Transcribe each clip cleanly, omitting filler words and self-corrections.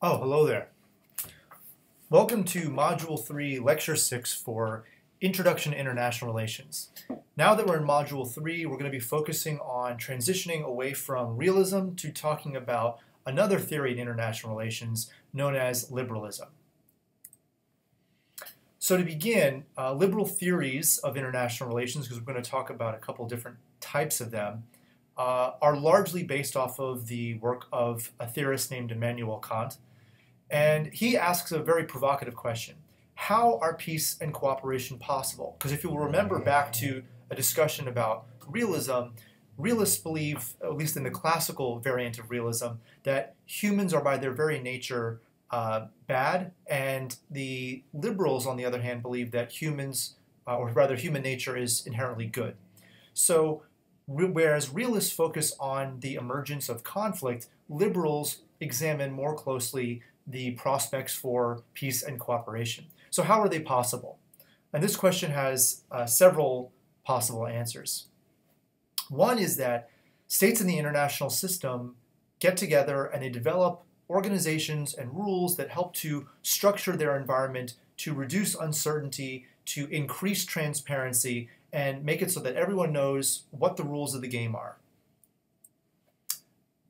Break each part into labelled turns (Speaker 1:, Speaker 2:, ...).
Speaker 1: Oh, hello there. Welcome to Module 3, Lecture 6 for Introduction to International Relations. Now that we're in Module 3, we're going to be focusing on transitioning away from realism to talking about another theory in international relations known as liberalism. So to begin, liberal theories of international relations, because we're going to talk about a couple different types of them, are largely based off of the work of a theorist named Immanuel Kant. And he asks a very provocative question. How are peace and cooperation possible? Because if you'll remember back to a discussion about realism, realists believe, at least in the classical variant of realism, that humans are by their very nature bad, and the liberals, on the other hand, believe that humans, or rather human nature, is inherently good. So whereas realists focus on the emergence of conflict, liberals examine more closely the prospects for peace and cooperation. So how are they possible? And this question has several possible answers. One is that states in the international system get together and they develop organizations and rules that help to structure their environment to reduce uncertainty, to increase transparency, and make it so that everyone knows what the rules of the game are.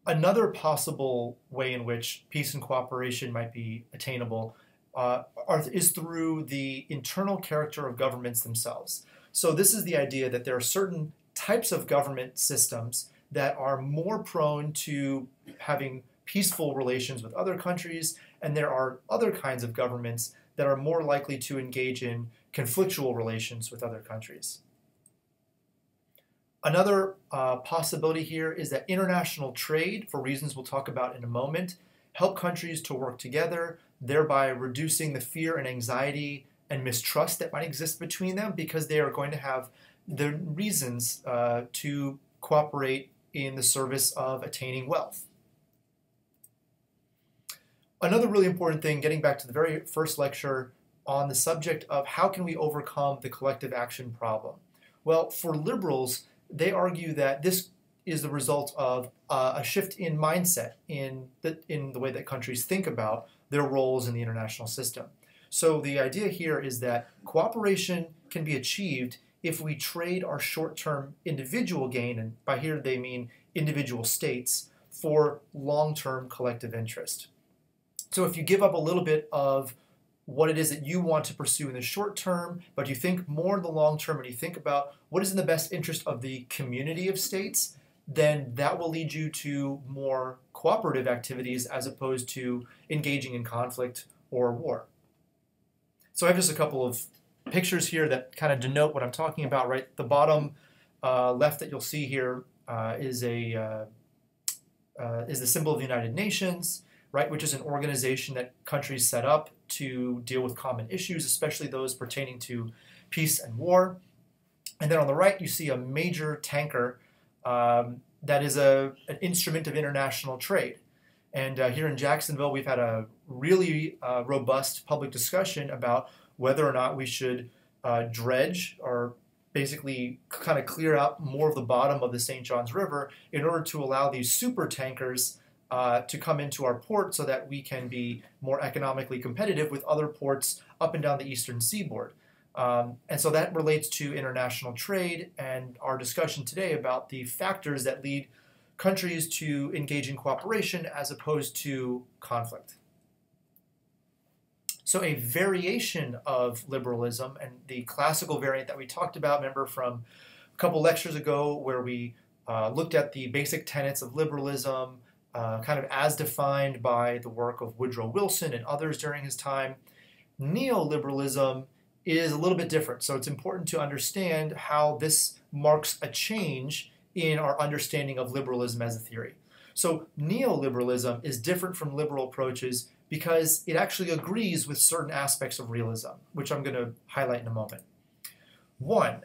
Speaker 1: Another possible way in which peace and cooperation might be attainable is through the internal character of governments themselves. So this is the idea that there are certain types of government systems that are more prone to having peaceful relations with other countries, and there are other kinds of governments that are more likely to engage in conflictual relations with other countries. Another possibility here is that international trade, for reasons we'll talk about in a moment, help countries to work together, thereby reducing the fear and anxiety and mistrust that might exist between them, because they are going to have the reasons to cooperate in the service of attaining wealth. Another really important thing, getting back to the very first lecture on the subject of how can we overcome the collective action problem. Well, for liberals, they argue that this is the result of a shift in mindset in the way that countries think about their roles in the international system. So the idea here is that cooperation can be achieved if we trade our short-term individual gain, and by here they mean individual states, for long-term collective interest. So if you give up a little bit of what it is that you want to pursue in the short term, but you think more in the long term and you think about what is in the best interest of the community of states, then that will lead you to more cooperative activities as opposed to engaging in conflict or war. So I have just a couple of pictures here that kind of denote what I'm talking about, right? The bottom left that you'll see here is the symbol of the United Nations, right, which is an organization that countries set up to deal with common issues, especially those pertaining to peace and war. And then on the right, you see a major tanker that is an instrument of international trade. And here in Jacksonville, we've had a really robust public discussion about whether or not we should dredge or basically kind of clear out more of the bottom of the St. Johns River in order to allow these super tankers to come into our port so that we can be more economically competitive with other ports up and down the eastern seaboard. And so that relates to international trade and our discussion today about the factors that lead countries to engage in cooperation as opposed to conflict. So a variation of liberalism, and the classical variant that we talked about, remember from a couple lectures ago where we looked at the basic tenets of liberalism, kind of as defined by the work of Woodrow Wilson and others during his time. Neoliberalism is a little bit different. So it's important to understand how this marks a change in our understanding of liberalism as a theory. So neoliberalism is different from liberal approaches because it actually agrees with certain aspects of realism, which I'm going to highlight in a moment. One,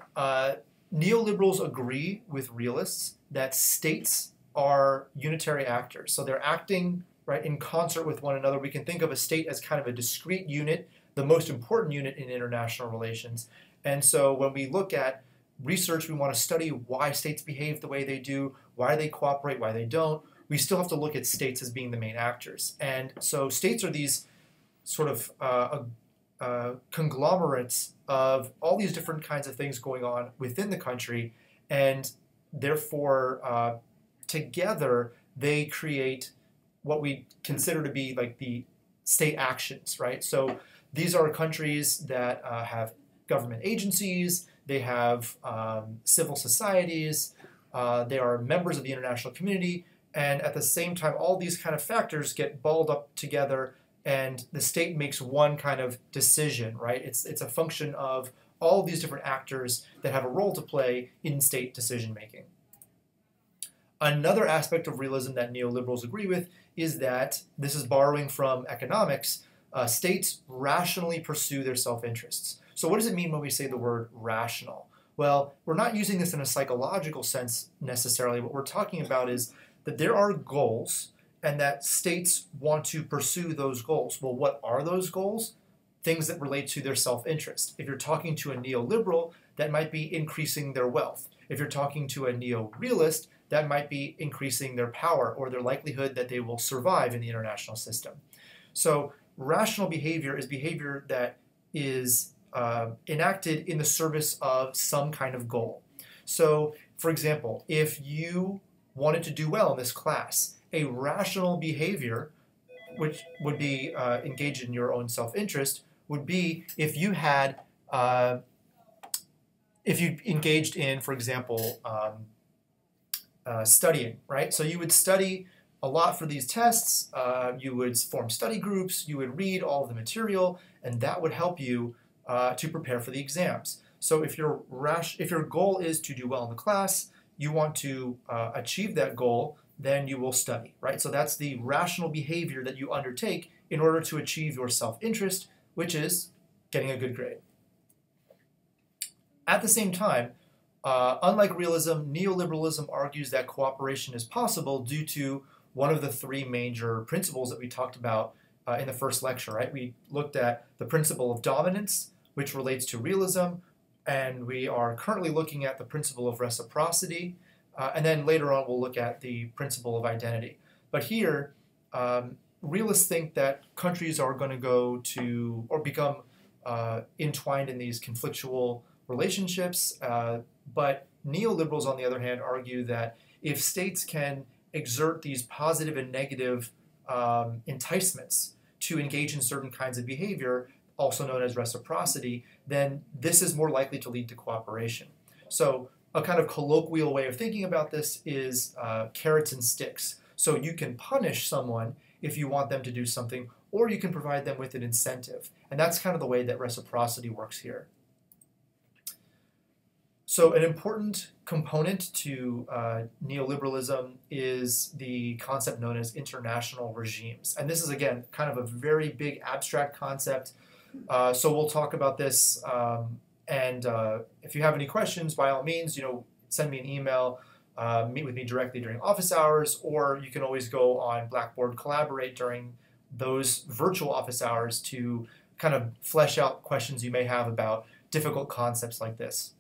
Speaker 1: neoliberals agree with realists that states are unitary actors. So they're acting right in concert with one another. We can think of a state as kind of a discrete unit, the most important unit in international relations. And so when we look at research, we want to study why states behave the way they do, why they cooperate, why they don't. we still have to look at states as being the main actors. And so states are these sort of conglomerates of all these different kinds of things going on within the country, and therefore together they create what we consider to be like the state actions, right? So these are countries that have government agencies, they have civil societies, they are members of the international community, and at the same time all these kind of factors get balled up together and the state makes one kind of decision, right? It's a function of all these different actors that have a role to play in state decision making. Another aspect of realism that neoliberals agree with is that, this is borrowing from economics, states rationally pursue their self-interests. So what does it mean when we say the word rational? Well, we're not using this in a psychological sense necessarily. What we're talking about is that there are goals and that states want to pursue those goals. Well, what are those goals? Things that relate to their self-interest. If you're talking to a neoliberal, that might be increasing their wealth. If you're talking to a neo-realist, that might be increasing their power or their likelihood that they will survive in the international system. So rational behavior is behavior that is enacted in the service of some kind of goal. So, for example, if you wanted to do well in this class, a rational behavior, which would be engaged in your own self-interest, would be if you had, if you engaged in, for example, studying, right? So you would study a lot for these tests, you would form study groups, you would read all of the material, and that would help you to prepare for the exams. So if your goal is to do well in the class, you want to achieve that goal, then you will study, right? So that's the rational behavior that you undertake in order to achieve your self-interest, which is getting a good grade. At the same time, unlike realism, neoliberalism argues that cooperation is possible due to one of the three major principles that we talked about in the first lecture, right? We looked at the principle of dominance, which relates to realism, and we are currently looking at the principle of reciprocity, and then later on we'll look at the principle of identity. But here, realists think that countries are going to go to, or become entwined in these conflictual relationships, but neoliberals, on the other hand, argue that if states can exert these positive and negative enticements to engage in certain kinds of behavior, also known as reciprocity, then this is more likely to lead to cooperation. So a kind of colloquial way of thinking about this is carrots and sticks. So you can punish someone if you want them to do something, or you can provide them with an incentive. And that's kind of the way that reciprocity works here. So an important component to neoliberalism is the concept known as international regimes. And this is, again, kind of a very big abstract concept. So we'll talk about this, and if you have any questions, by all means, send me an email, meet with me directly during office hours, or you can always go on Blackboard Collaborate during those virtual office hours to kind of flesh out questions you may have about difficult concepts like this.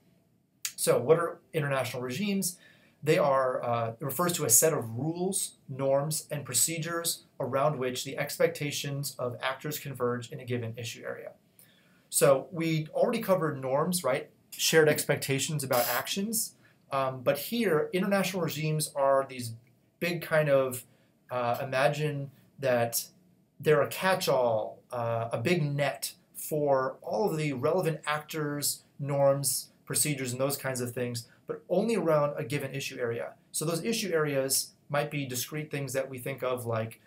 Speaker 1: So what are international regimes? They are, it refers to a set of rules, norms, and procedures around which the expectations of actors converge in a given issue area. So we already covered norms, right? Shared expectations about actions. But here, international regimes are these big kind of, imagine that they're a catch-all, a big net for all of the relevant actors, norms, procedures, and those kinds of things, but only around a given issue area. So those issue areas might be discrete things that we think of like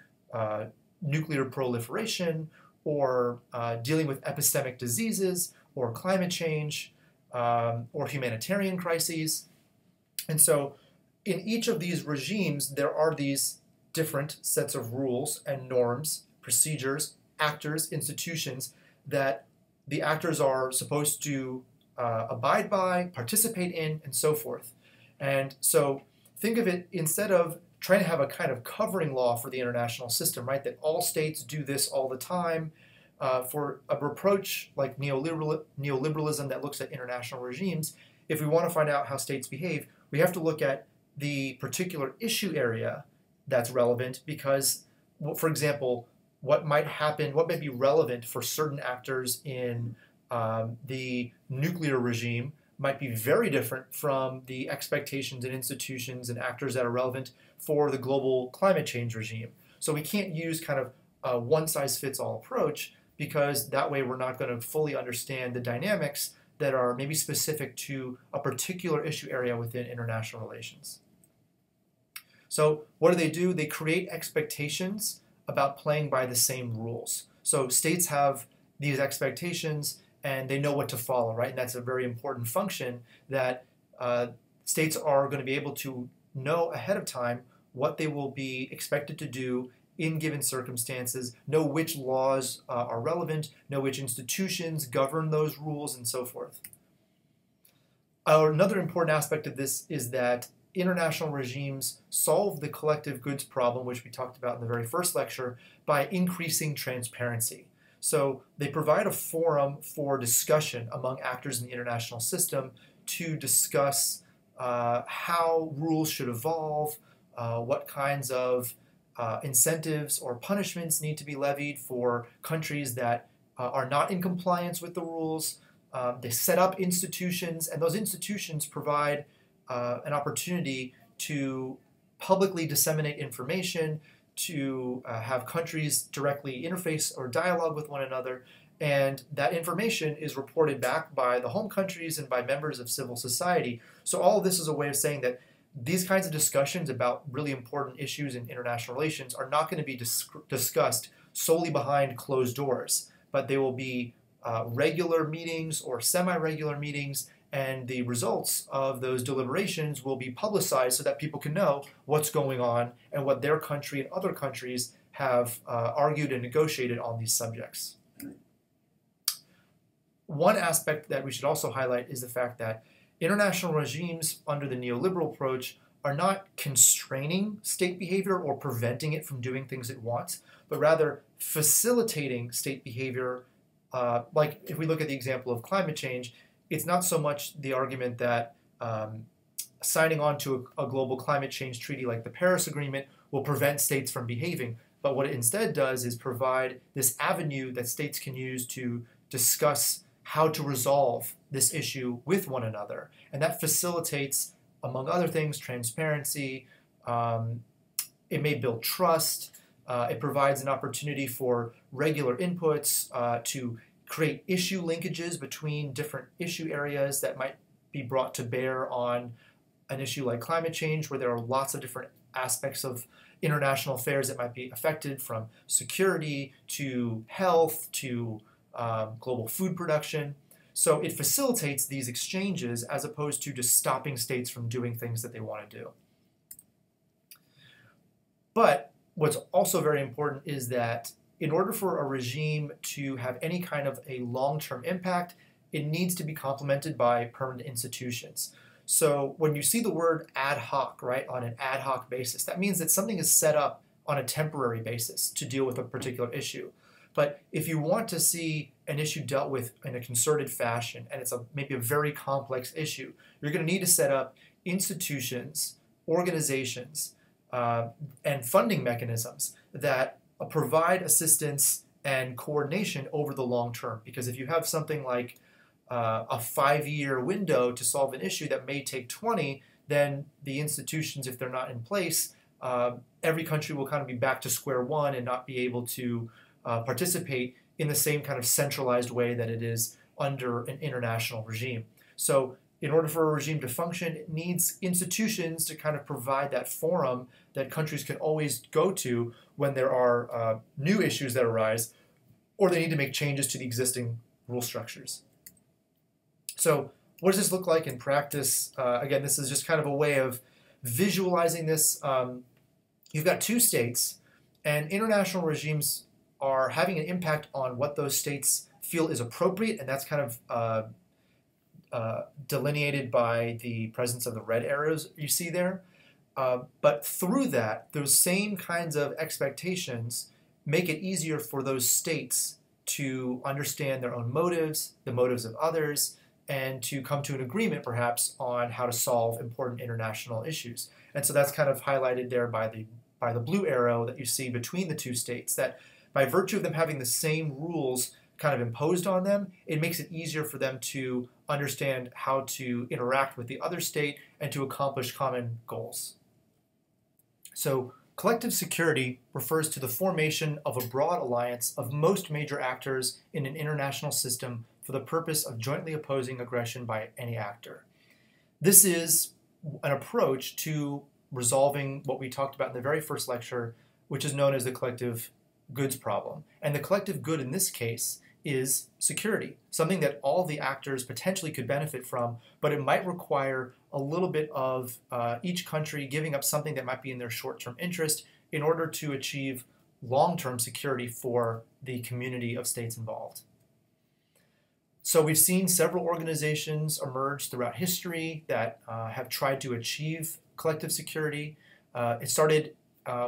Speaker 1: nuclear proliferation, or dealing with epistemic diseases, or climate change, or humanitarian crises. And so in each of these regimes, there are these different sets of rules and norms, procedures, actors, institutions that the actors are supposed to abide by, participate in, and so forth. And so think of it, instead of trying to have a kind of covering law for the international system, right, that all states do this all the time, for a reproach like neoliberalism that looks at international regimes, if we want to find out how states behave, we have to look at the particular issue area that's relevant because, for example, what might happen, what may be relevant for certain actors in the nuclear regime might be very different from the expectations and institutions and actors that are relevant for the global climate change regime. So we can't use kind of a one-size-fits-all approach because that way we're not going to fully understand the dynamics that are maybe specific to a particular issue area within international relations. So what do? They create expectations about playing by the same rules. So states have these expectations and they know what to follow, right? And that's a very important function that states are going to be able to know ahead of time what they will be expected to do in given circumstances, know which laws are relevant, know which institutions govern those rules, and so forth. Another important aspect of this is that international regimes solve the collective goods problem, which we talked about in the very first lecture, by increasing transparency. So they provide a forum for discussion among actors in the international system to discuss how rules should evolve, what kinds of incentives or punishments need to be levied for countries that are not in compliance with the rules. They set up institutions, and those institutions provide an opportunity to publicly disseminate information, to have countries directly interface or dialogue with one another, and that information is reported back by the home countries and by members of civil society. So all of this is a way of saying that these kinds of discussions about really important issues in international relations are not going to be discussed solely behind closed doors, but they will be regular meetings or semi-regular meetings, and the results of those deliberations will be publicized so that people can know what's going on and what their country and other countries have argued and negotiated on these subjects. One aspect that we should also highlight is the fact that international regimes under the neoliberal approach are not constraining state behavior or preventing it from doing things it wants, but rather facilitating state behavior. Like if we look at the example of climate change, it's not so much the argument that signing on to a global climate change treaty like the Paris Agreement will prevent states from behaving, but what it instead does is provide this avenue that states can use to discuss how to resolve this issue with one another. And that facilitates, among other things, transparency. It may build trust. It provides an opportunity for regular inputs to create issue linkages between different issue areas that might be brought to bear on an issue like climate change, where there are lots of different aspects of international affairs that might be affected, from security to health to global food production. So it facilitates these exchanges as opposed to just stopping states from doing things that they want to do. But what's also very important is that in order for a regime to have any kind of a long-term impact, it needs to be complemented by permanent institutions. So when you see the word ad hoc, right, on an ad hoc basis, that means that something is set up on a temporary basis to deal with a particular issue. But if you want to see an issue dealt with in a concerted fashion, and it's maybe a very complex issue, you're going to need to set up institutions, organizations, and funding mechanisms that provide assistance and coordination over the long term. Because if you have something like a 5-year window to solve an issue that may take 20, then the institutions, if they're not in place, every country will kind of be back to square one and not be able to participate in the same kind of centralized way that it is under an international regime. So in order for a regime to function, it needs institutions to kind of provide that forum that countries can always go to when there are new issues that arise, or they need to make changes to the existing rule structures. So what does this look like in practice? Again, this is just kind of a way of visualizing this. You've got two states, and international regimes are having an impact on what those states feel is appropriate, and that's kind of delineated by the presence of the red arrows you see there. But through that, those same kinds of expectations make it easier for those states to understand their own motives, the motives of others, and to come to an agreement perhaps on how to solve important international issues. And so that's kind of highlighted there by the by the blue arrow that you see between the two states, that by virtue of them having the same rules kind of imposed on them, it makes it easier for them to understand how to interact with the other state and to accomplish common goals. So collective security refers to the formation of a broad alliance of most major actors in an international system for the purpose of jointly opposing aggression by any actor. This is an approach to resolving what we talked about in the very first lecture, which is known as the collective goods problem. And the collective good in this case is security, something that all the actors potentially could benefit from, but it might require a little bit of each country giving up something that might be in their short-term interest in order to achieve long-term security for the community of states involved. So we've seen several organizations emerge throughout history that have tried to achieve collective security. It started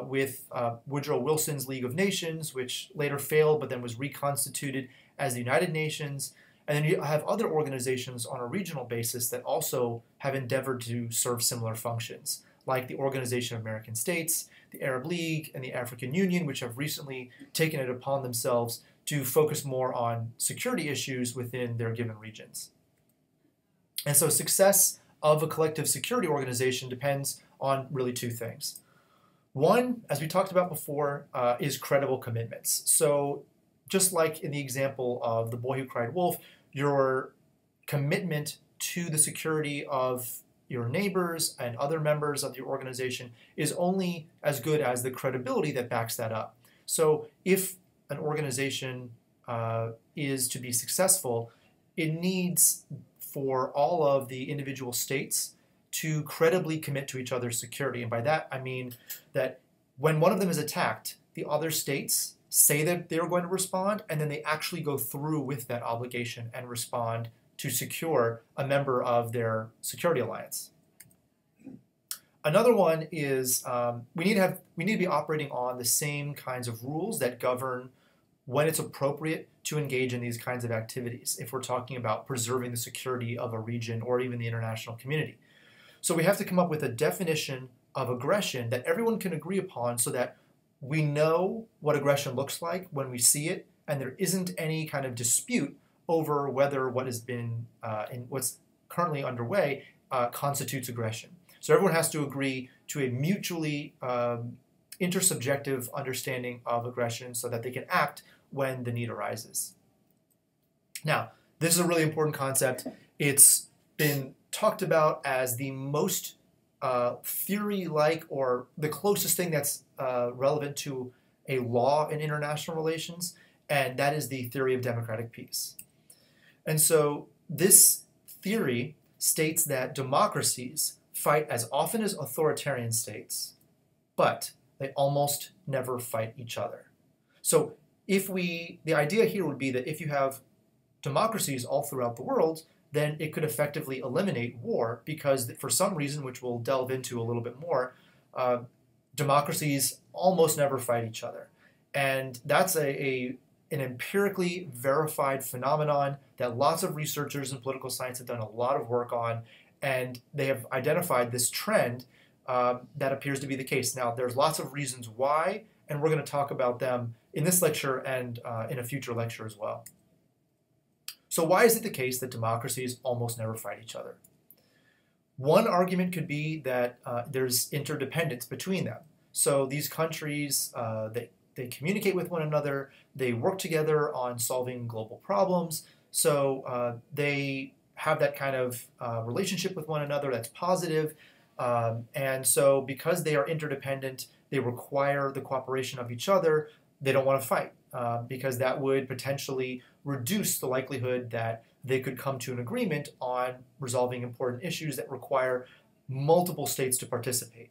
Speaker 1: with Woodrow Wilson's League of Nations, which later failed but then was reconstituted as the United Nations. And then you have other organizations on a regional basis that also have endeavored to serve similar functions, like the Organization of American States, the Arab League, and the African Union, which have recently taken it upon themselves to focus more on security issues within their given regions. And so success of a collective security organization depends on really two things. One, as we talked about before, is credible commitments. So just like in the example of the boy who cried wolf, your commitment to the security of your neighbors and other members of your organization is only as good as the credibility that backs that up. So if an organization is to be successful, it needs for all of the individual states to credibly commit to each other's security. And by that, I mean that when one of them is attacked, the other states say that they're going to respond, and then they actually go through with that obligation and respond to secure a member of their security alliance. Another one is we need to be operating on the same kinds of rules that govern when it's appropriate to engage in these kinds of activities, if we're talking about preserving the security of a region or even the international community. So we have to come up with a definition of aggression that everyone can agree upon so that we know what aggression looks like when we see it, and there isn't any kind of dispute over whether what has been what's currently underway constitutes aggression. So everyone has to agree to a mutually intersubjective understanding of aggression so that they can act when the need arises. Now, this is a really important concept. It's been talked about as the most theory-like, or the closest thing that's relevant to a law in international relations, and that is the theory of democratic peace. And so this theory states that democracies fight as often as authoritarian states, but they almost never fight each other. So the idea here would be that if you have democracies all throughout the world, then it could effectively eliminate war, because for some reason, which we'll delve into a little bit more, democracies almost never fight each other. And that's an empirically verified phenomenon that lots of researchers in political science have done a lot of work on, and they have identified this trend that appears to be the case. Now, there's lots of reasons why, and we're going to talk about them in this lecture and in a future lecture as well. So why is it the case that democracies almost never fight each other? One argument could be that there's interdependence between them. So these countries, they communicate with one another, they work together on solving global problems, so they have that kind of relationship with one another that's positive. And so because they are interdependent, they require the cooperation of each other. They don't want to fight because that would potentially reduce the likelihood that they could come to an agreement on resolving important issues that require multiple states to participate.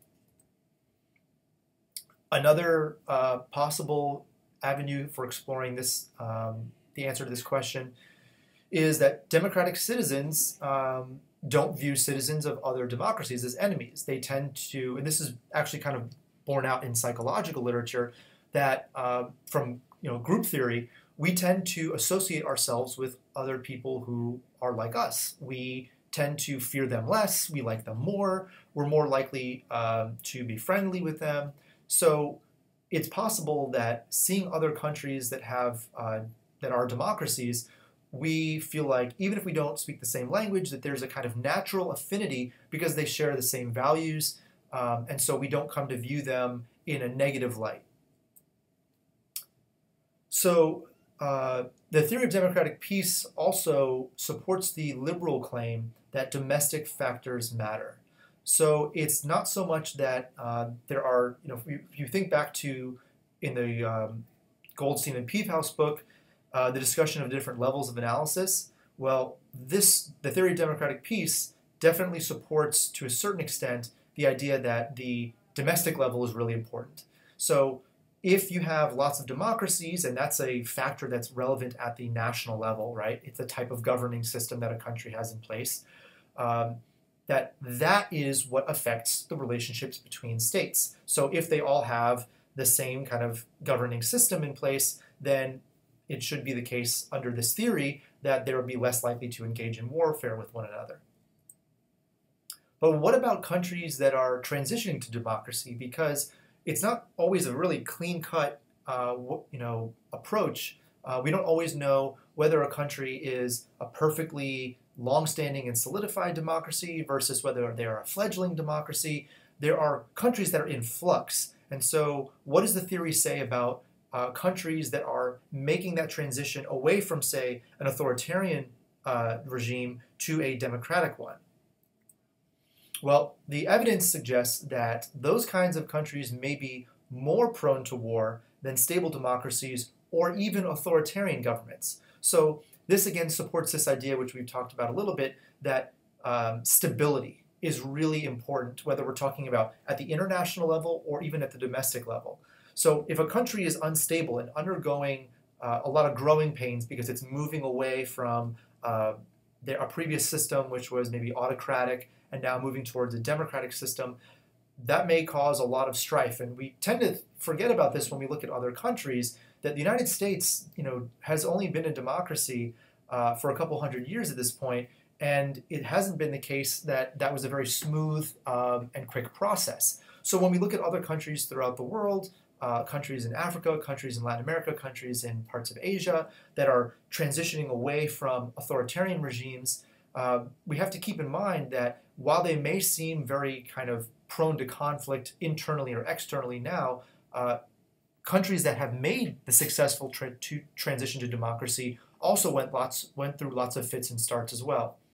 Speaker 1: Another possible avenue for exploring this, the answer to this question, is that democratic citizens don't view citizens of other democracies as enemies. They tend to, and this is actually kind of borne out in psychological literature, that from group theory, we tend to associate ourselves with other people who are like us. We tend to fear them less, we like them more, we're more likely to be friendly with them. So it's possible that seeing other countries that have that are democracies, we feel like even if we don't speak the same language, that there's a kind of natural affinity because they share the same values, and so we don't come to view them in a negative light. So the theory of democratic peace also supports the liberal claim that domestic factors matter. So it's not so much that there are, if you think back to in the Goldstein and Peephouse book, the discussion of different levels of analysis, well, the theory of democratic peace definitely supports to a certain extent the idea that the domestic level is really important. So if you have lots of democracies, and that's a factor that's relevant at the national level, right? It's the type of governing system that a country has in place. That is what affects the relationships between states. So if they all have the same kind of governing system in place, then it should be the case under this theory that they would be less likely to engage in warfare with one another. But what about countries that are transitioning to democracy? Because it's not always a really clean-cut approach. We don't always know whether a country is a perfectly long-standing and solidified democracy versus whether they are a fledgling democracy. There are countries that are in flux. And so what does the theory say about countries that are making that transition away from, say, an authoritarian regime to a democratic one? Well, the evidence suggests that those kinds of countries may be more prone to war than stable democracies or even authoritarian governments. So this again supports this idea, which we've talked about a little bit, that stability is really important, whether we're talking about at the international level or even at the domestic level. So if a country is unstable and undergoing a lot of growing pains because it's moving away from a previous system, which was maybe autocratic, and now moving towards a democratic system, that may cause a lot of strife. And we tend to forget about this when we look at other countries, that the United States, has only been a democracy for a couple hundred years at this point, and it hasn't been the case that that was a very smooth and quick process. So when we look at other countries throughout the world, countries in Africa, countries in Latin America, countries in parts of Asia that are transitioning away from authoritarian regimes, we have to keep in mind that while they may seem very kind of prone to conflict internally or externally now, countries that have made the successful transition to democracy also went through lots of fits and starts as well.